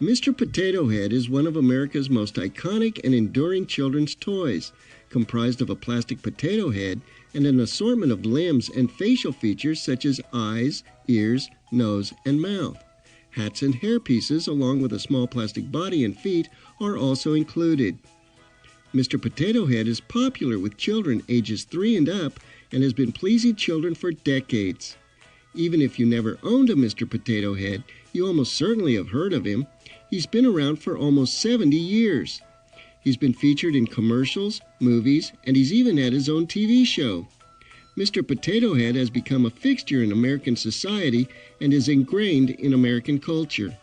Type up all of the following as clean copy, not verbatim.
Mr. Potato Head is one of America's most iconic and enduring children's toys, comprised of a plastic potato head and an assortment of limbs and facial features such as eyes, ears, nose, and mouth. Hats and hair pieces, along with a small plastic body and feet, are also included. Mr. Potato Head is popular with children ages 3 and up and has been pleasing children for decades. Even if you never owned a Mr. Potato Head, you almost certainly have heard of him. He's been around for almost 70 years. He's been featured in commercials, movies, and he's even had his own TV show. Mr. Potato Head has become a fixture in American society and is ingrained in American culture.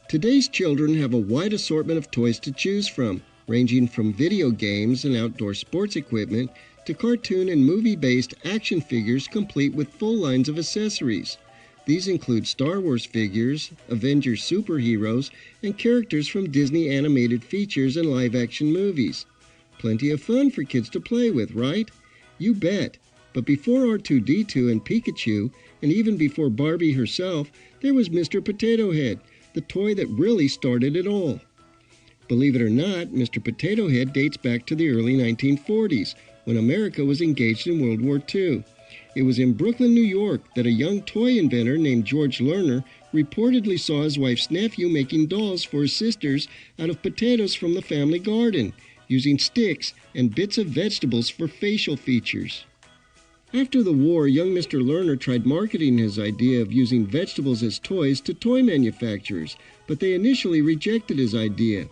Today's children have a wide assortment of toys to choose from, ranging from video games and outdoor sports equipment to cartoon and movie-based action figures complete with full lines of accessories. These include Star Wars figures, Avengers superheroes, and characters from Disney animated features and live-action movies. Plenty of fun for kids to play with, right? You bet. But before R2-D2 and Pikachu, and even before Barbie herself, there was Mr. Potato Head, the toy that really started it all. Believe it or not, Mr. Potato Head dates back to the early 1940s, when America was engaged in World War II. It was in Brooklyn, New York, that a young toy inventor named George Lerner reportedly saw his wife's nephew making dolls for his sisters out of potatoes from the family garden, using sticks and bits of vegetables for facial features. After the war, young Mr. Lerner tried marketing his idea of using vegetables as toys to toy manufacturers, but they initially rejected his idea.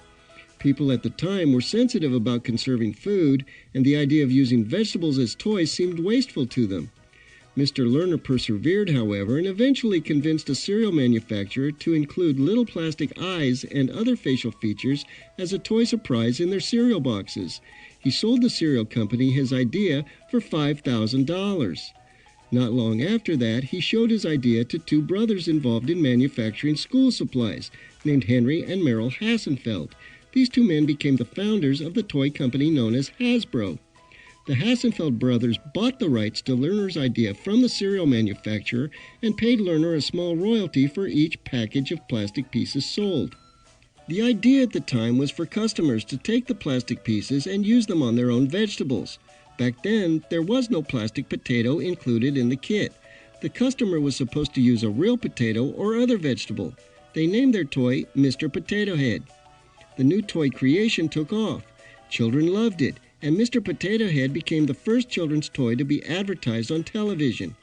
People at the time were sensitive about conserving food, and the idea of using vegetables as toys seemed wasteful to them. Mr. Lerner persevered, however, and eventually convinced a cereal manufacturer to include little plastic eyes and other facial features as a toy surprise in their cereal boxes. He sold the cereal company his idea for $5,000. Not long after that, he showed his idea to two brothers involved in manufacturing school supplies, named Henry and Merrill Hassenfeld. These two men became the founders of the toy company known as Hasbro. The Hassenfeld brothers bought the rights to Lerner's idea from the cereal manufacturer and paid Lerner a small royalty for each package of plastic pieces sold. The idea at the time was for customers to take the plastic pieces and use them on their own vegetables. Back then, there was no plastic potato included in the kit. The customer was supposed to use a real potato or other vegetable. They named their toy Mr. Potato Head. The new toy creation took off. Children loved it, and Mr. Potato Head became the first children's toy to be advertised on television.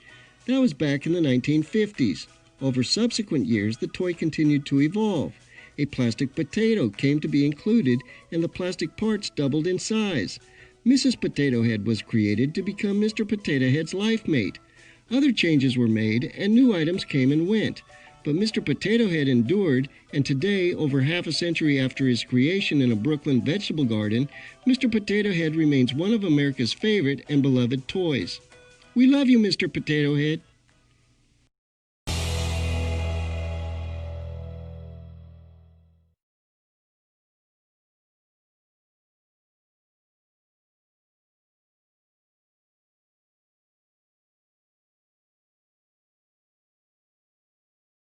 That was back in the 1950s. Over subsequent years, the toy continued to evolve. A plastic potato came to be included, and the plastic parts doubled in size. Mrs. Potato Head was created to become Mr. Potato Head's life mate. Other changes were made, and new items came and went. But Mr. Potato Head endured, and today, over half a century after his creation in a Brooklyn vegetable garden, Mr. Potato Head remains one of America's favorite and beloved toys. We love you, Mr. Potato Head.